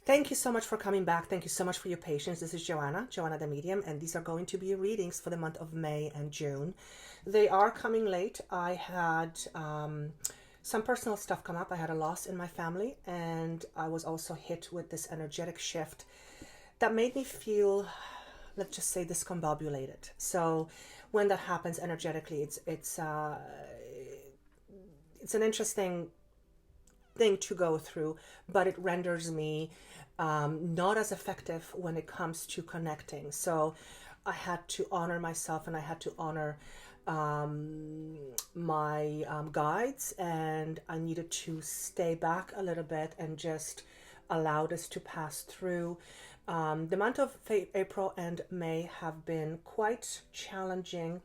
Thank you so much for coming back. Thank you so much for your patience. This is Joanna the medium, and these are going to be readings for the month of May and June. They are coming late. I had some personal stuff come up. I had a loss in my family, and I was also hit with this energetic shift that made me feel, let's just say, discombobulated. So when that happens energetically, it's an interesting thing to go through, but it renders me not as effective when it comes to connecting. So I had to honor myself, and I had to honor my guides, and I needed to stay back a little bit and just allow this to pass through. The month of April and May have been quite challenging,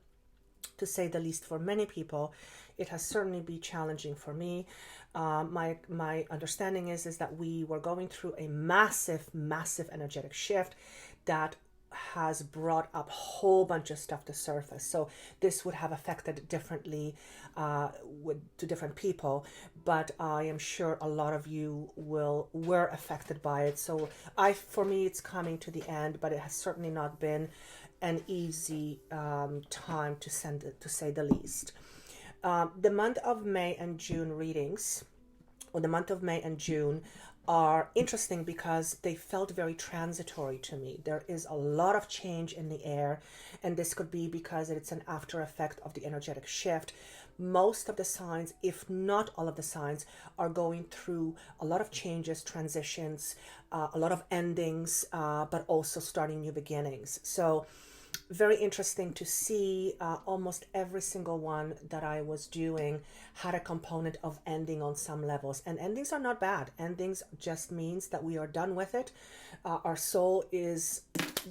to say the least, for many people. It has certainly been challenging for me. My understanding is that we were going through a massive energetic shift that has brought up a whole bunch of stuff to surface. So this would have affected differently to different people, but I am sure a lot of you were affected by it. So for me, it's coming to the end, but it has certainly not been an easy time to say the least. The month of May and June readings, or the month of May and June, are interesting because they felt very transitory to me. There is a lot of change in the air, and this could be because it's an after effect of the energetic shift. Most of the signs, if not all of the signs, are going through a lot of changes, transitions, a lot of endings, but also starting new beginnings. So very interesting to see. Almost every single one that I was doing had a component of ending on some levels, and endings are not bad. Endings just means that we are done with it. Our soul is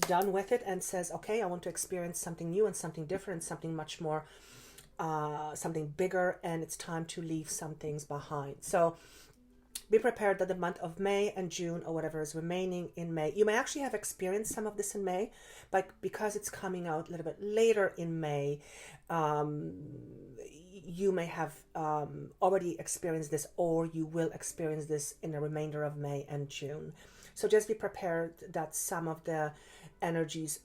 done with it and says, okay, I want to experience something new and something different, something much more something bigger, and it's time to leave some things behind. So be prepared that the month of May and June, or whatever is remaining in May, you may actually have experienced some of this in May, but because it's coming out a little bit later in May, you may have already experienced this, or you will experience this in the remainder of May and June. So just be prepared that some of the energies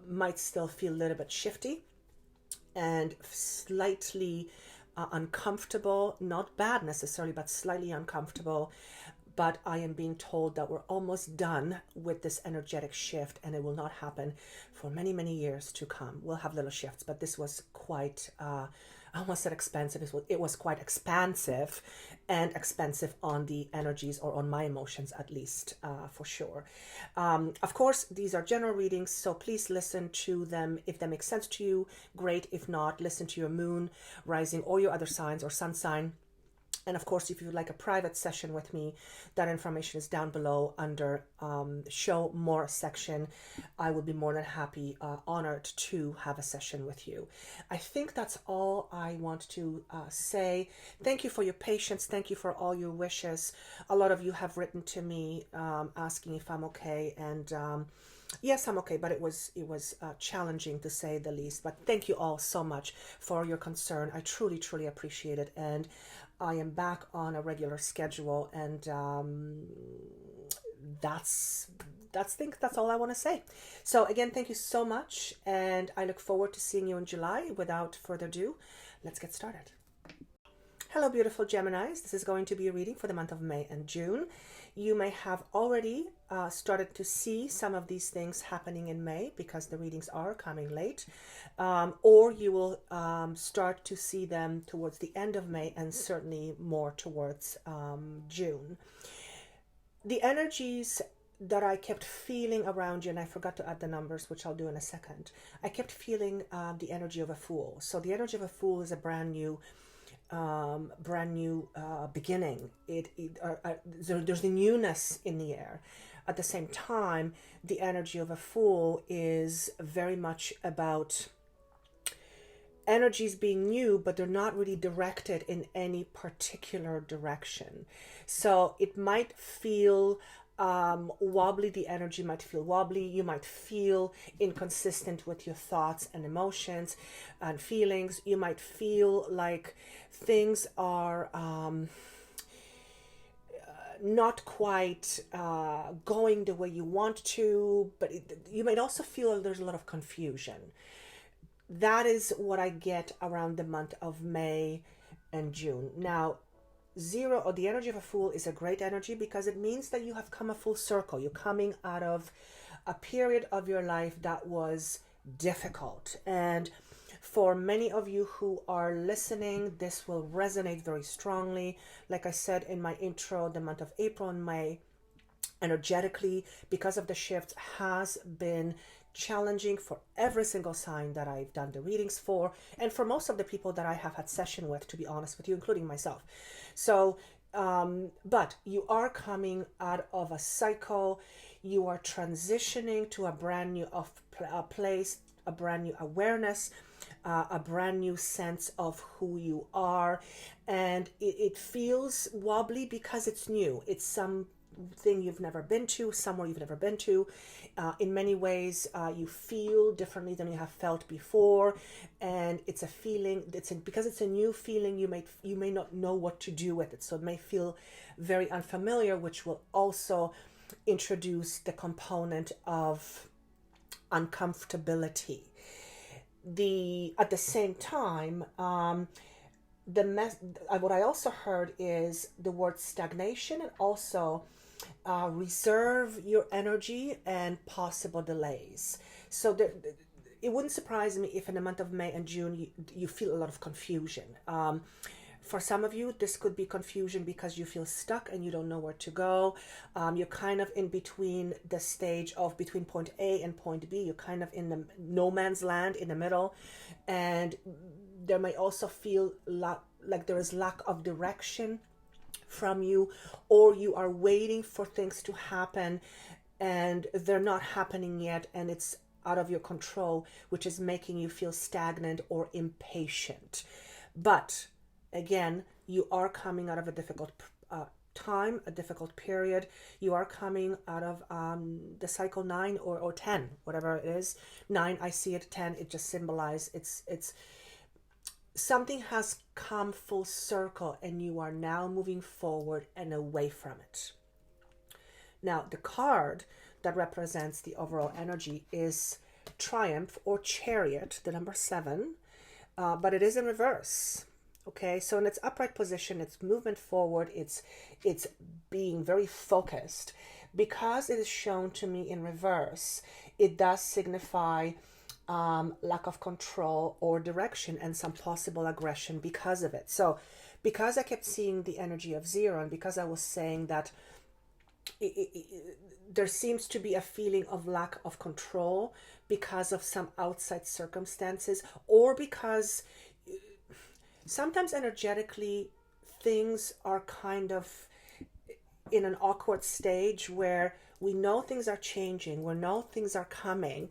might still feel a little bit shifty and slightly uncomfortable, not bad necessarily, but slightly uncomfortable. But I am being told that we're almost done with this energetic shift, and it will not happen for many years to come. We'll have little shifts, but this was quite, I almost said expensive. It was quite expansive and expensive on the energies, or on my emotions at least, for sure. Of course, these are general readings, so please listen to them. If they make sense to you, great. If not, listen to your moon, rising, or your other signs, or sun sign. And of course, if you would like a private session with me, that information is down below under show more section. I would be more than happy, honored to have a session with you. I think that's all I want to say. Thank you for your patience. Thank you for all your wishes. A lot of you have written to me asking if I'm okay, and yes, I'm okay, but it was challenging, to say the least. But thank you all so much for your concern. I truly appreciate it, and I am back on a regular schedule, and that's all I want to say. So again, thank you so much, and I look forward to seeing you in July. Without further ado, let's get started. Hello, beautiful Geminis. This is going to be a reading for the month of May and June. You may have already started to see some of these things happening in May, because the readings are coming late, or you will start to see them towards the end of May, and certainly more towards June. The energies that I kept feeling around you, and I forgot to add the numbers, which I'll do in a second. I kept feeling the energy of a Fool. So the energy of a Fool is a brand new beginning. There's the newness in the air. At the same time, the energy of a Fool is very much about energies being new, but they're not really directed in any particular direction. So it might feel wobbly. The energy might feel wobbly. You might feel inconsistent with your thoughts and emotions and feelings. You might feel like things are not quite going the way you want to, but you might also feel there's a lot of confusion. That is what I get around the month of May and June. Now, zero, or the energy of a fool, is a great energy because it means that you have come a full circle. You're coming out of a period of your life that was difficult. And for many of you who are listening, this will resonate very strongly. Like I said in my intro, the month of April and May, energetically, because of the shifts, has been challenging for every single sign that I've done the readings for, and for most of the people that I have had session with, to be honest with you, including myself. So, but you are coming out of a cycle. You are transitioning to a brand new place, a brand new awareness, a brand new sense of who you are. And it feels wobbly because it's new. It's something you've never been to, somewhere you've never been to. In many ways, you feel differently than you have felt before, and it's a feeling. Because it's a new feeling. You may not know what to do with it, so it may feel very unfamiliar, which will also introduce the component of uncomfortability. At the same time, what I also heard is the word stagnation, and also reserve your energy and possible delays. So it wouldn't surprise me if in the month of May and June you feel a lot of confusion. For some of you, this could be confusion because you feel stuck and you don't know where to go. You're kind of in between the stage of between point A and point B. You're kind of in the no man's land in the middle. And there may also feel like there is lack of direction from you, or you are waiting for things to happen and they're not happening yet, and it's out of your control, which is making you feel stagnant or impatient. But again, you are coming out of a difficult time, a difficult period. You are coming out of the cycle 9 or 10, whatever it is. 9, I see it. 10, it just symbolizes it's something has come full circle, and you are now moving forward and away from it. Now, the card that represents the overall energy is Triumph or Chariot, the number 7, but it is in reverse. Okay, so in its upright position, it's movement forward, it's being very focused. Because it is shown to me in reverse, it does signify lack of control or direction and some possible aggression because of it. So because I kept seeing the energy of 0, and because I was saying that there seems to be a feeling of lack of control because of some outside circumstances, or because sometimes energetically things are kind of in an awkward stage where we know things are changing, we know things are coming,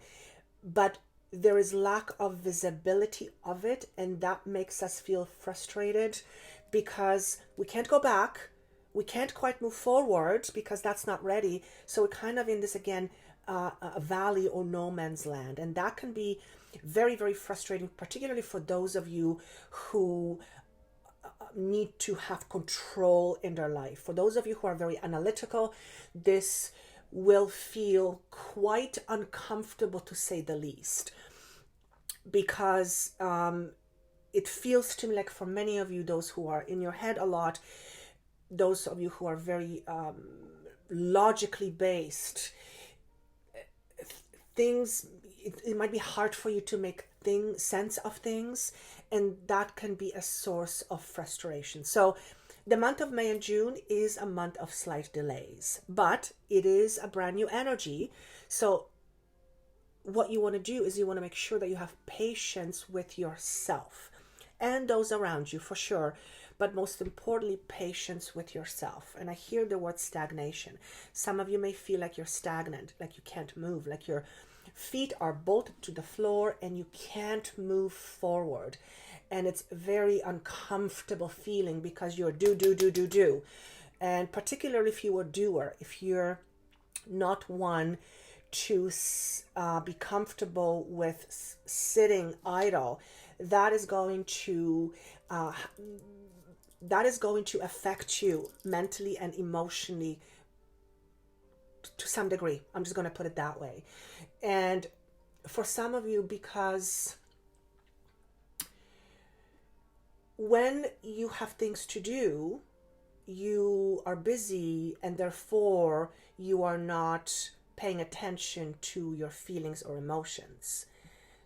but there is lack of visibility of it, and that makes us feel frustrated because we can't go back, we can't quite move forward because that's not ready. So we're kind of in this, again, a valley or no man's land, and that can be very, very frustrating, particularly for those of you who need to have control in their life. For those of you who are very analytical, this will feel quite uncomfortable, to say the least, because it feels to me like for many of you, those who are in your head a lot, those of you who are very logically based, it might be hard for you to make sense of things, and that can be a source of frustration. So the month of May and June is a month of slight delays, but it is a brand new energy. So what you want to do is you want to make sure that you have patience with yourself and those around you, for sure, but most importantly, patience with yourself. And I hear the word stagnation. Some of you may feel like you're stagnant, like you can't move, like your feet are bolted to the floor and you can't move forward. And it's a very uncomfortable feeling because you're do. And particularly if you're a doer, if you're not one to be comfortable with sitting idle, that is going to that is going to affect you mentally and emotionally to some degree. I'm just going to put it that way. And for some of you, because when you have things to do, you are busy, and therefore you are not paying attention to your feelings or emotions.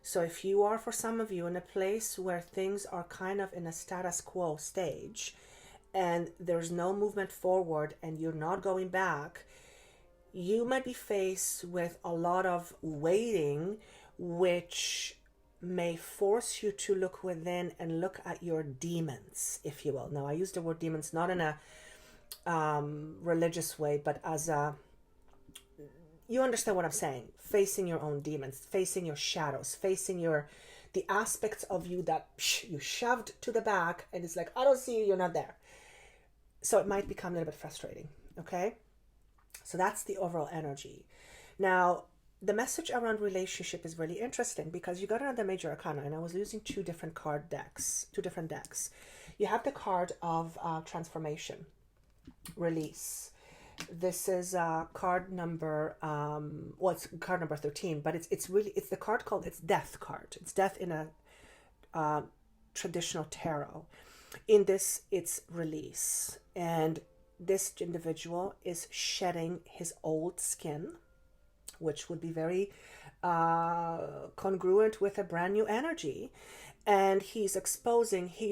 So if you are, for some of you, in a place where things are kind of in a status quo stage and there's no movement forward and you're not going back, you might be faced with a lot of waiting, which may force you to look within and look at your demons, if you will. Now, I use the word demons not in a religious way, but as a, you understand what I'm saying, facing your own demons, facing your shadows, facing the aspects of you that you shoved to the back, and it's like, I don't see you, you're not there. So it might become a little bit frustrating, okay? So that's the overall energy. Now, the message around relationship is really interesting because you got another major arcana, and I was using two different decks. You have the card of transformation, release. This is card number it's card number 13, but it's the card called, it's death card. It's death in a traditional tarot. In this, it's release, and this individual is shedding his old skin, which would be very congruent with a brand new energy, and he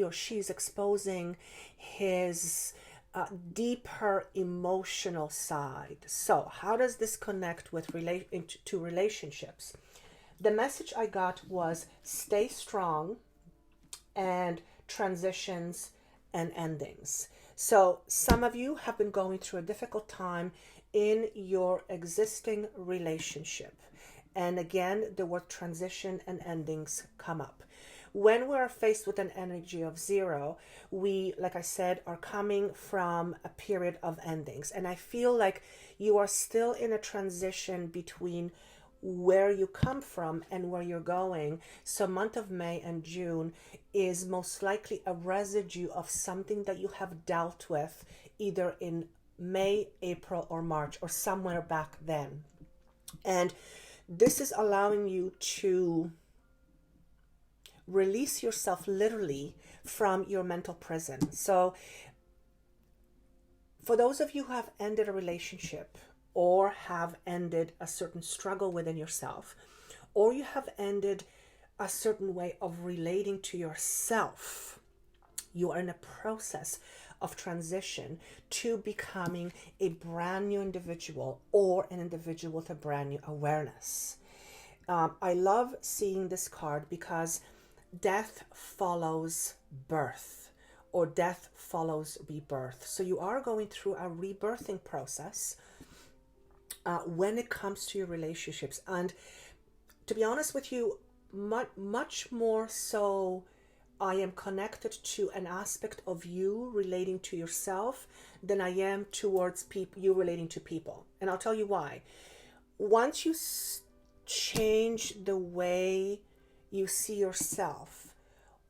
or she's exposing his deeper emotional side. So how does this connect with to relationships? The message I got was stay strong and transitions and endings. So some of you have been going through a difficult time in your existing relationship. And again, the word transition and endings come up. When we are faced with an energy of 0, we, like I said, are coming from a period of endings. And I feel like you are still in a transition between where you come from and where you're going. So month of May and June is most likely a residue of something that you have dealt with either in May, April, or March, or somewhere back then. And this is allowing you to release yourself literally from your mental prison. So for those of you who have ended a relationship, or have ended a certain struggle within yourself, or you have ended a certain way of relating to yourself, you are in a process of transition to becoming a brand new individual, or an individual with a brand new awareness. I love seeing this card because death follows birth, or death follows rebirth. So you are going through a rebirthing process when it comes to your relationships. And to be honest with you, much more so, I am connected to an aspect of you relating to yourself than I am towards you relating to people. And I'll tell you why. Once you change the way you see yourself,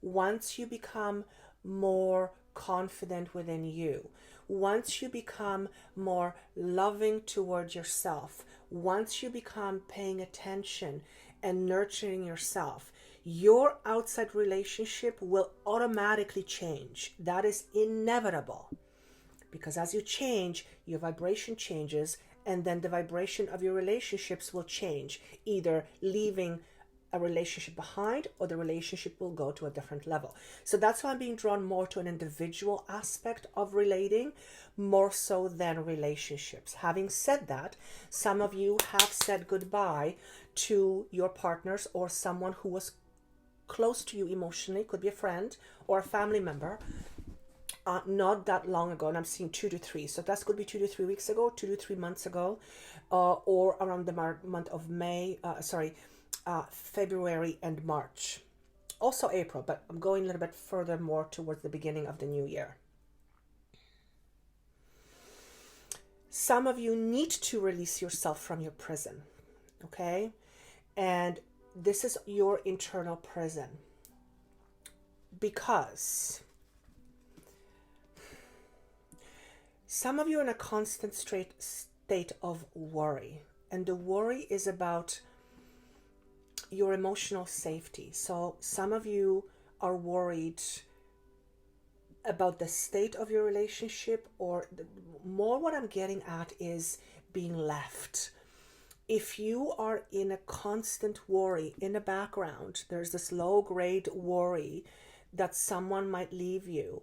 once you become more confident within you, once you become more loving towards yourself, once you become paying attention and nurturing yourself, your outside relationship will automatically change. That is inevitable, because as you change, your vibration changes, and then the vibration of your relationships will change, either leaving a relationship behind, or the relationship will go to a different level. So that's why I'm being drawn more to an individual aspect of relating, more so than relationships. Having said that, some of you have said goodbye to your partners or someone who was close to you emotionally, could be a friend or a family member, not that long ago, and I'm seeing 2 to 3. So that could be 2 to 3 weeks ago, 2 to 3 months ago, or around the month of February and March. Also April, but I'm going a little bit further more towards the beginning of the new year. Some of you need to release yourself from your prison, okay? And this is your internal prison. Because Some of you are in a constant state of worry, and the worry is about your emotional safety. So some of you are worried about the state of your relationship, or more what I'm getting at is being left. If you are in a constant worry in the background, there's this low grade worry that someone might leave you.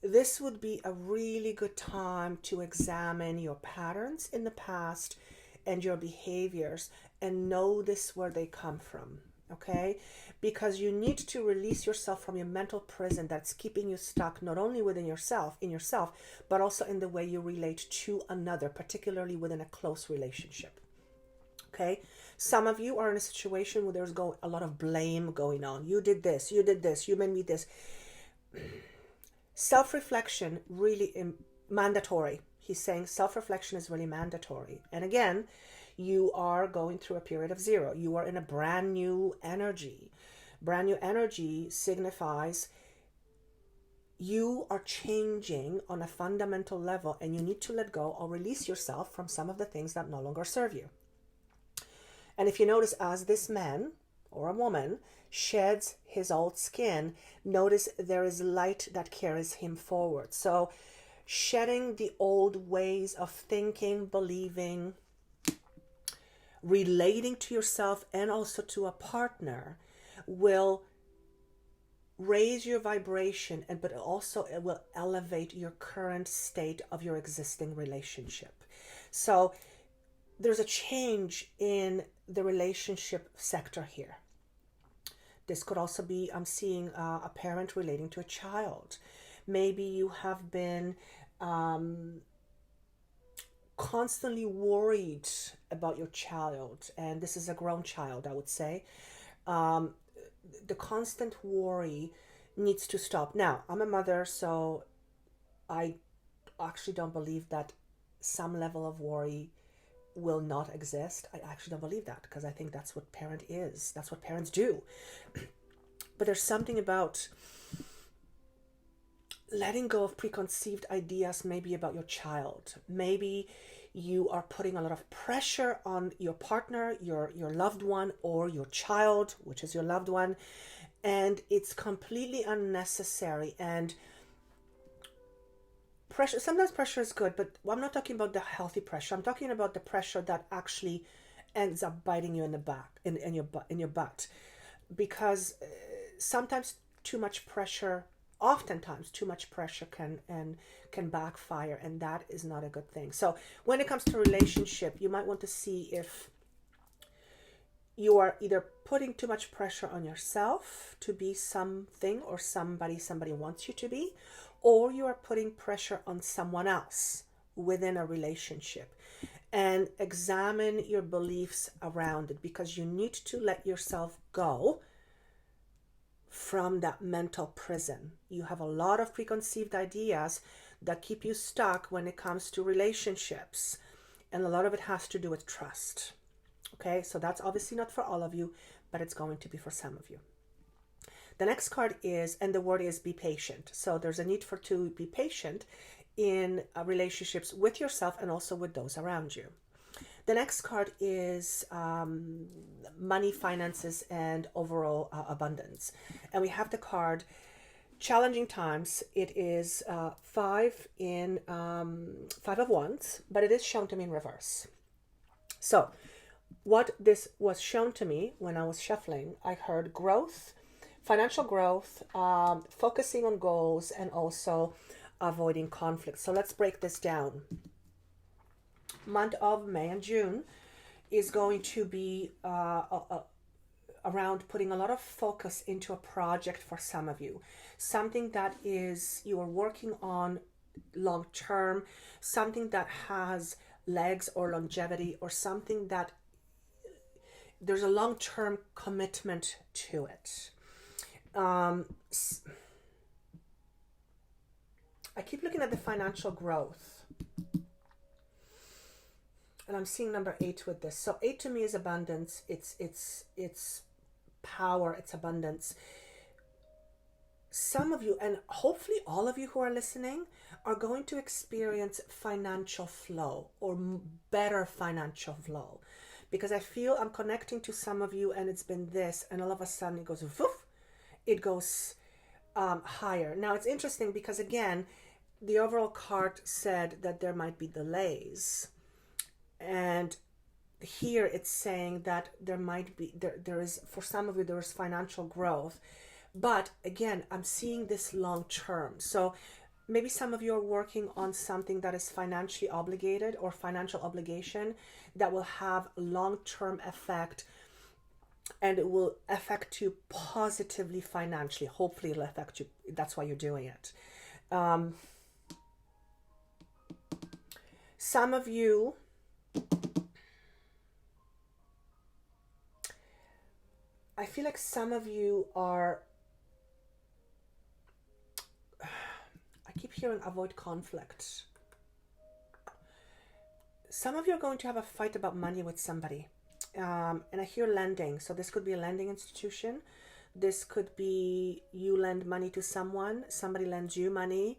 This would be a really good time to examine your patterns in the past and your behaviors and notice where they come from, okay? Because you need to release yourself from your mental prison that's keeping you stuck not only within yourself, but also in the way you relate to another, particularly within a close relationship. Okay, some of you are in a situation where there's a lot of blame going on. You did this, you made me this. Self-reflection really mandatory. He's saying self-reflection is really mandatory. And again, you are going through a period of zero. You are in a brand new energy. Brand new energy signifies you are changing on a fundamental level, and you need to let go or release yourself from some of the things that no longer serve you. And if you notice, as this man or a woman sheds his old skin, notice there is light that carries him forward. So shedding the old ways of thinking, believing, relating to yourself and also to a partner will raise your vibration, but also it will elevate your current state of your existing relationship. So there's a change in the relationship sector here. This could also be, I'm seeing a parent relating to a child. Maybe you have been constantly worried about your child, and this is a grown child, I would say. The constant worry needs to stop. Now, I'm a mother, so I actually don't believe that some level of worry will not exist. I actually don't believe that, because I think that's what parent is. That's what parents do. But there's something about letting go of preconceived ideas, maybe about your child. Maybe you are putting a lot of pressure on your partner, your loved one, or your child, which is your loved one, and it's completely unnecessary. And pressure, sometimes pressure is good, but I'm not talking about the healthy pressure. I'm talking about the pressure that actually ends up biting you in the back, in your butt, because sometimes too much pressure, oftentimes too much pressure can backfire, and that is not a good thing. So when it comes to relationship, you might want to see if you are either putting too much pressure on yourself to be something or somebody wants you to be, or you are putting pressure on someone else within a relationship. And examine your beliefs around it, because you need to let yourself go from that mental prison. You have a lot of preconceived ideas that keep you stuck when it comes to relationships, and a lot of it has to do with trust. Okay, so that's obviously not for all of you, but it's going to be for some of you. The next card is, and the word is be patient. So there's a need to be patient in relationships with yourself and also with those around you. The next card is money, finances, and overall abundance. And we have the card challenging times. It is five of wands, but it is shown to me in reverse. So what this was shown to me when I was shuffling, I heard growth, financial growth, focusing on goals, and also avoiding conflict. So let's break this down. Month of May and June is going to be around putting a lot of focus into a project for some of you. Something that is you are working on long term, something that has legs or longevity, or something that there's a long-term commitment to it. I keep looking at the financial growth, and I'm seeing number 8 with this. So 8 to me is abundance. It's power. It's abundance. some of you, and hopefully all of you who are listening, are going to experience financial flow or better financial flow, because I feel I'm connecting to some of you and it's been this, and all of a sudden it goes woof, it goes higher. Now it's interesting because again, the overall card said that there might be delays, and here it's saying that there might be, there is, for some of you, there is financial growth. But again, I'm seeing this long term. So maybe some of you are working on something that is financially obligated or financial obligation that will have long-term effect, and it will affect you positively financially. Hopefully it'll affect you. That's why you're doing it. Some of you, I feel like some of you are, I keep hearing avoid conflict. Some of you are going to have a fight about money with somebody. And I hear lending. So this could be a lending institution. This could be you lend money to someone. Somebody lends you money.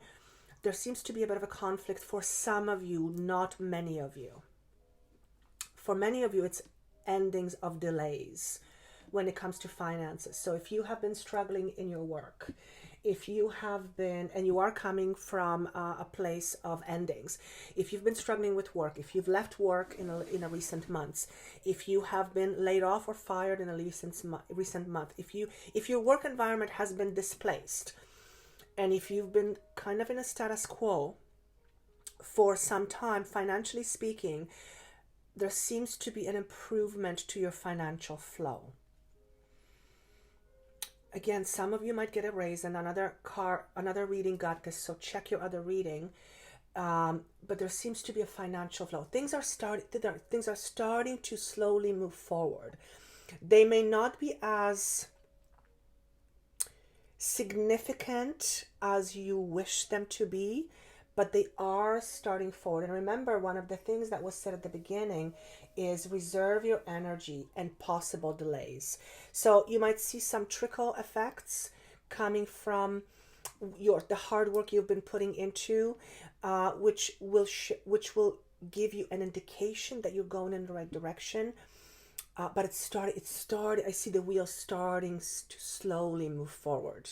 There seems to be a bit of a conflict for some of you, not many of you. For many of you, it's endings of delays when it comes to finances. So if you have been struggling in your work, if you have been, and you are coming from a place of endings, if you've been struggling with work, if you've left work in a recent months, if you have been laid off or fired in a recent month, if your work environment has been displaced, and if you've been kind of in a status quo for some time, financially speaking, there seems to be an improvement to your financial flow. Again, some of you might get a raise, and another reading got this, so check your other reading. But there seems to be a financial flow. Things are starting to slowly move forward. They may not be as significant as you wish them to be, but they are starting forward. And remember, one of the things that was said at the beginning is reserve your energy and possible delays. So you might see some trickle effects coming from the hard work you've been putting into, which will give you an indication that you're going in the right direction. But it started. I see the wheel starting to slowly move forward.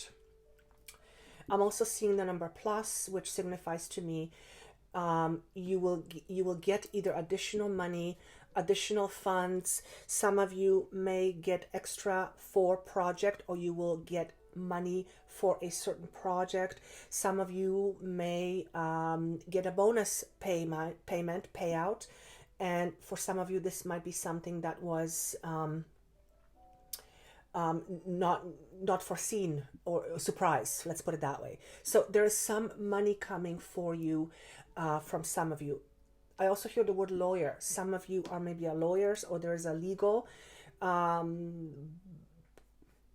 I'm also seeing the number plus, which signifies to me you will get either additional money, additional funds. Some of you may get extra for project, or you will get money for a certain project. Some of you may get a bonus payout, and for some of you this might be something that was not foreseen or a surprise, let's put it that way. So there is some money coming for you from some of you. I also hear the word lawyer. Some of you are maybe lawyers, or there is a legal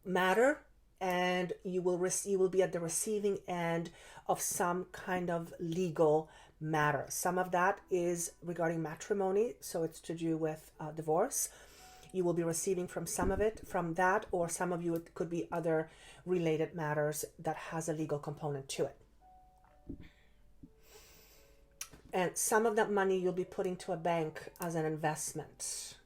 matter, and you will be at the receiving end of some kind of legal matter. Some of that is regarding matrimony, so it's to do with divorce. You will be receiving from some of it from that, or some of you, it could be other related matters that has a legal component to it. And some of that money you'll be putting to a bank as an investment.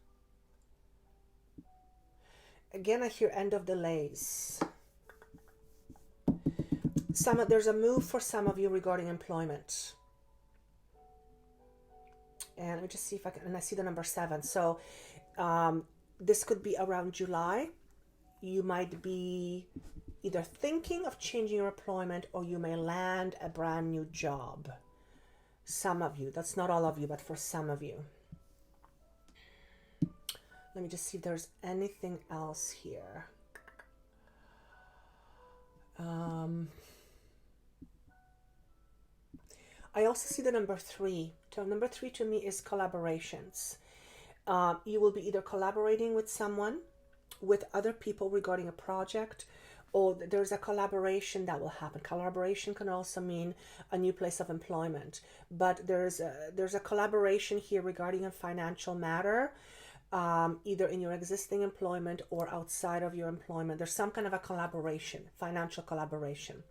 Again, I hear end of delays. There's a move for some of you regarding employment. And let me just see if I can, and I see the number 7. So this could be around July. You might be either thinking of changing your employment, or you may land a brand new job. Some of you, that's not all of you, but for some of you. Let me just see if there's anything else here. I also see the number 3. So number 3 to me is collaborations. You will be either collaborating with someone, with other people regarding a project, or there's a collaboration that will happen. Collaboration can also mean a new place of employment, but there's a collaboration here regarding a financial matter. either in your existing employment or outside of your employment. There's some kind of a collaboration, financial collaboration.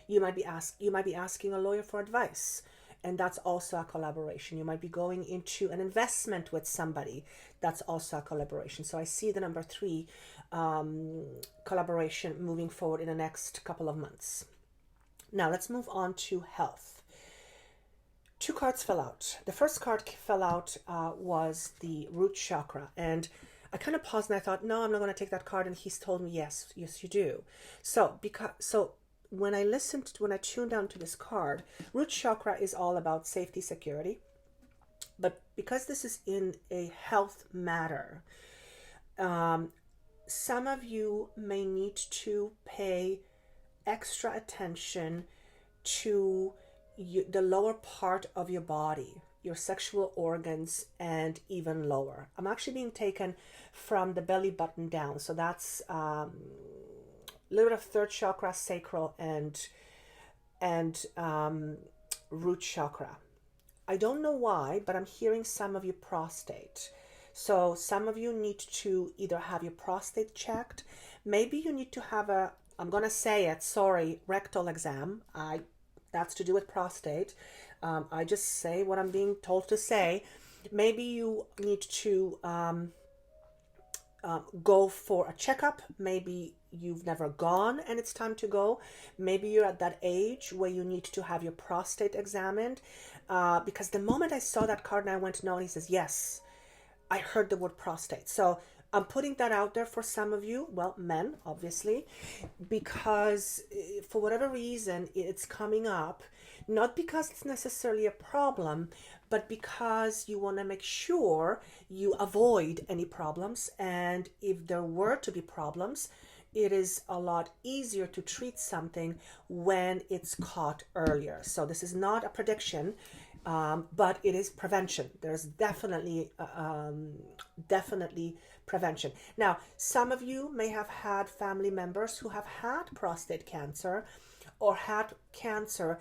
You might be asking a lawyer for advice, and that's also a collaboration. You might be going into an investment with somebody. That's also a collaboration. So I see the number 3 collaboration moving forward in the next couple of months. Now let's move on to health. 2 cards fell out. The first card fell out was the root chakra, and I kind of paused and I thought, no, I'm not going to take that card, and he's told me yes, you do. So when I tuned down to this card, root chakra is all about safety, security. But because this is in a health matter, some of you may need to pay extra attention to the lower part of your body, your sexual organs, and even lower. I'm actually being taken from the belly button down. So that's little bit of third chakra, sacral, and root chakra. I don't know why, but I'm hearing some of you prostate. So some of you need to either have your prostate checked. Maybe you need to have I'm going to say it, sorry, rectal exam. That's to do with prostate. I just say what I'm being told to say. Maybe you need to go for a checkup. Maybe you've never gone and it's time to go. Maybe you're at that age where you need to have your prostate examined. Because the moment I saw that card and I went, no, and he says, yes, I heard the word prostate. So I'm putting that out there for some of you, well, men, obviously, because for whatever reason, it's coming up, not because it's necessarily a problem, but because you want to make sure you avoid any problems. And if there were to be problems, it is a lot easier to treat something when it's caught earlier. So this is not a prediction, but it is prevention. There's definitely prevention. Now, some of you may have had family members who have had prostate cancer or had cancer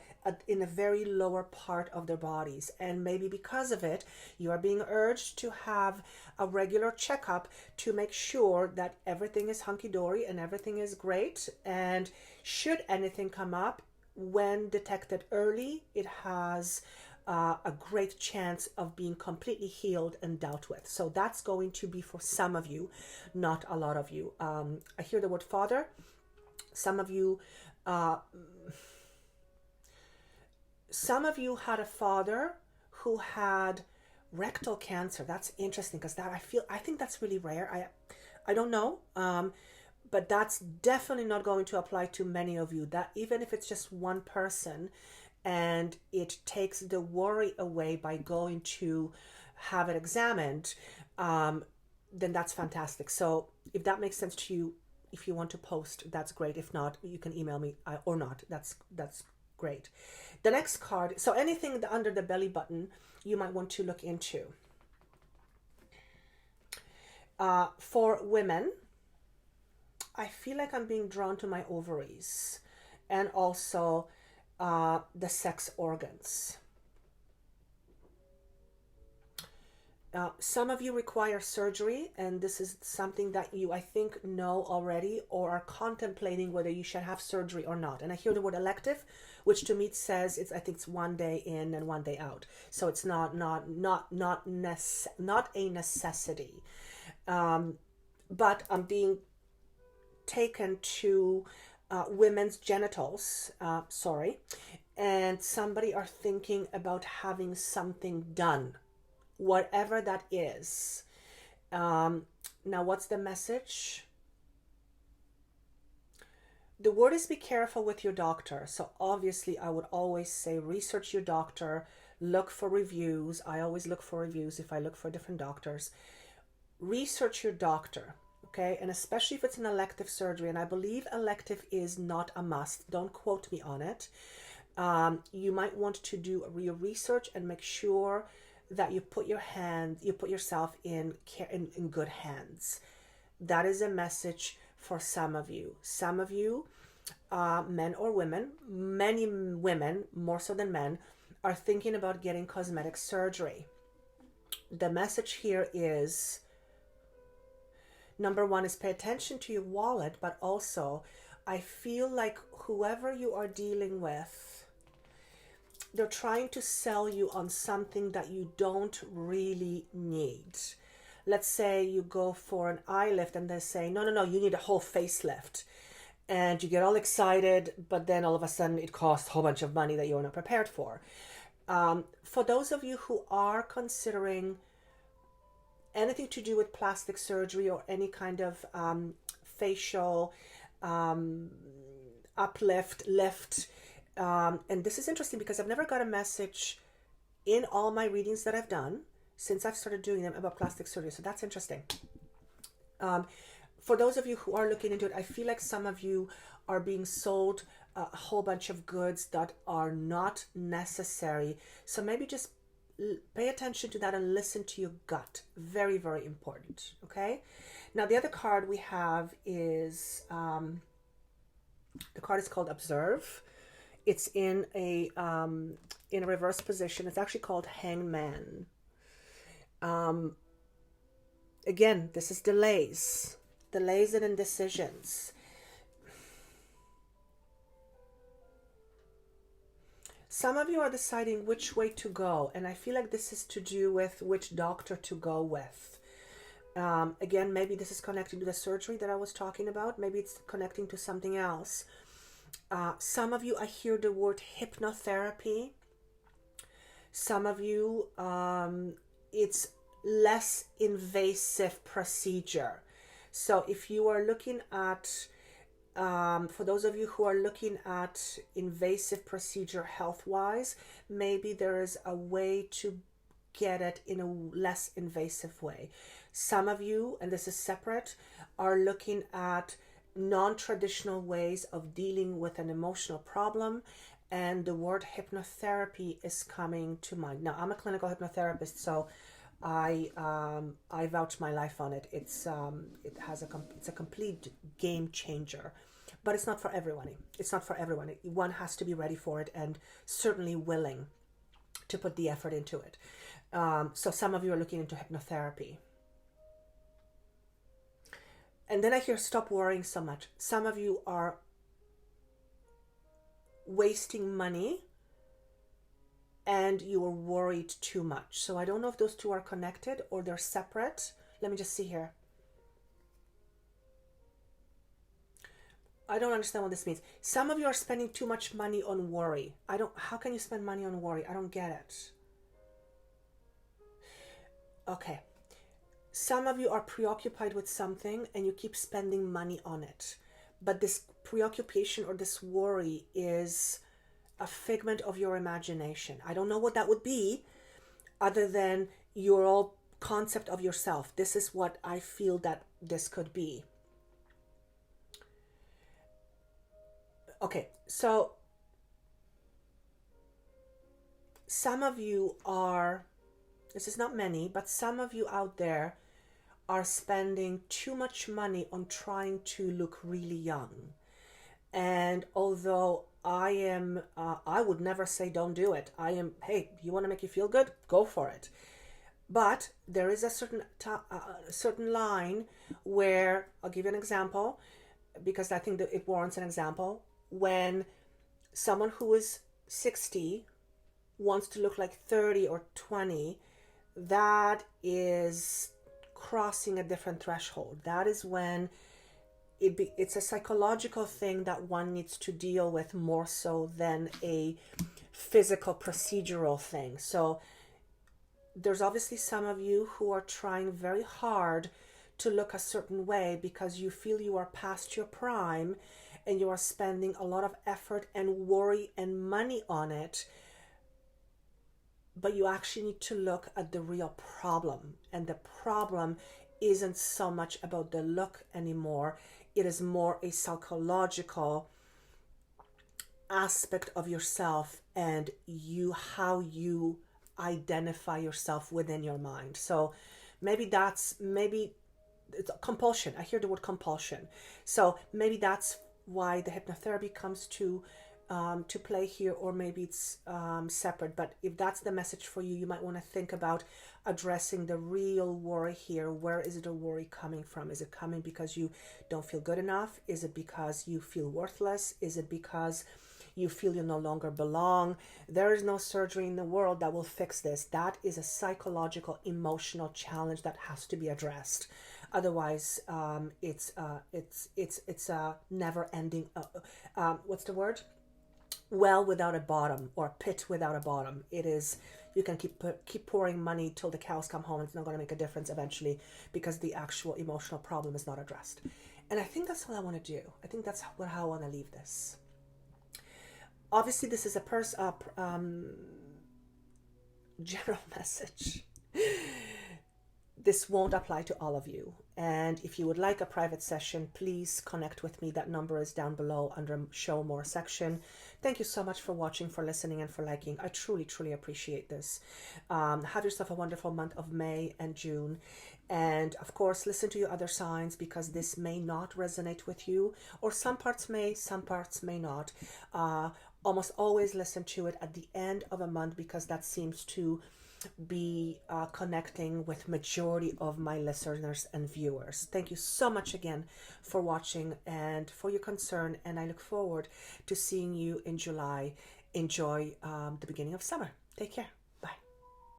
in a very lower part of their bodies. And maybe because of it, you are being urged to have a regular checkup to make sure that everything is hunky-dory and everything is great. And should anything come up, when detected early, it has a great chance of being completely healed and dealt with. So that's going to be for some of you, not a lot of you. I hear the word father. Some of you had a father who had rectal cancer. That's interesting because I think that's really rare. I don't know, but that's definitely not going to apply to many of you. That even if it's just one person, and it takes the worry away by going to have it examined, then that's fantastic. So if that makes sense to you, if you want to post, that's great. If not, you can email me or not. That's great. The next card, so anything under the belly button, you might want to look into. For women, I feel like I'm being drawn to my ovaries and also the sex organs. Some of you require surgery, and this is something that you, I think, know already or are contemplating whether you should have surgery or not. And I hear the word elective, which to me says I think it's 1 day in and 1 day out. So it's not a necessity. But I'm being taken to women's genitals, and somebody are thinking about having something done, whatever that is. Now, what's the message? The word is be careful with your doctor. So obviously I would always say research your doctor, look for reviews. I always look for reviews if I look for different doctors. Research your doctor. Okay, and especially if it's an elective surgery, and I believe elective is not a must. Don't quote me on it. You might want to do your research and make sure that you put yourself in good hands. That is a message for some of you. Some of you, men or women, many women, more so than men, are thinking about getting cosmetic surgery. The message here is Number one is pay attention to your wallet, but also I feel like whoever you are dealing with, they're trying to sell you on something that you don't really need. Let's say you go for an eye lift and they say, no, you need a whole facelift. And you get all excited, but then all of a sudden it costs a whole bunch of money that you're not prepared for. For those of you who are considering anything to do with plastic surgery or any kind of facial uplift, lift, and this is interesting because I've never got a message in all my readings that I've done since I've started doing them about plastic surgery. So that's interesting. For those of you who are looking into it, I feel like some of you are being sold a whole bunch of goods that are not necessary. So maybe just pay attention to that and listen to your gut. Very, very important. Okay. Now the other card we have is the card is called Observe. It's in a reverse position. It's actually called Hangman. Again, this is delays and indecisions. Some of you are deciding which way to go, and I feel like this is to do with which doctor to go with. Again, maybe this is connecting to the surgery that I was talking about. Maybe it's connecting to something else. Some of you, I hear the word hypnotherapy. Some of you, it's less invasive procedure. So if you are looking at, for those of you who are looking at invasive procedure health-wise, maybe there is a way to get it in a less invasive way. Some of you, and this is separate, are looking at non-traditional ways of dealing with an emotional problem, and the word hypnotherapy is coming to mind. Now, I'm a clinical hypnotherapist, so I vouch my life on it. It's a complete game changer, but it's not for everyone. It's not for everyone. One has to be ready for it and certainly willing to put the effort into it. So some of you are looking into hypnotherapy. And then I hear stop worrying so much. Some of you are wasting money and you are worried too much. So I don't know if those two are connected or they're separate. Let me just see here. I don't understand what this means. Some of you are spending too much money on worry. How can you spend money on worry? I don't get it. Okay. Some of you are preoccupied with something and you keep spending money on it. But this preoccupation or this worry is a figment of your imagination. I don't know what that would be other than your own concept of yourself. This is what I feel that this could be. Okay, so some of you are, this is not many, but some of you out there are spending too much money on trying to look really young. And although I would never say don't do it. Hey, you want to make you feel good? Go for it. But there is a certain line where, I'll give you an example, because I think that it warrants an example. When someone who is 60 wants to look like 30 or 20, that is crossing a different threshold. That is when it's a psychological thing that one needs to deal with more so than a physical procedural thing. So there's obviously some of you who are trying very hard to look a certain way because you feel you are past your prime and you are spending a lot of effort and worry and money on it. But you actually need to look at the real problem. And the problem isn't so much about the look anymore. It is more a psychological aspect of yourself and how you identify yourself within your mind. So maybe it's compulsion. I hear the word compulsion. So maybe that's why the hypnotherapy comes to play here, or maybe it's separate. But if that's the message for you, you might want to think about addressing the real worry here. Where is the worry coming from? Is it coming because you don't feel good enough? Is it because you feel worthless? Is it because you feel you no longer belong? There is no surgery in the world that will fix this. That is a psychological, emotional challenge that has to be addressed. Otherwise, it's a never-ending. What's the word? Well without a bottom, or pit without a bottom. It is. You can keep pouring money till the cows come home. It's not going to make a difference eventually, because the actual emotional problem is not addressed. And I think that's what I want to do. I think that's how I want to leave this. Obviously, this is a general message. This won't apply to all of you. And if you would like a private session, please connect with me. That number is down below under Show More section. Thank you so much for watching, for listening, and for liking. I truly, truly appreciate this. Have yourself a wonderful month of May and June. And of course, listen to your other signs, because this may not resonate with you, or some parts may, some parts may not. Almost always listen to it at the end of a month, because that seems to be connecting with majority of my listeners and viewers. Thank you so much again for watching and for your concern, and I look forward to seeing you in July. Enjoy the beginning of summer. Take care.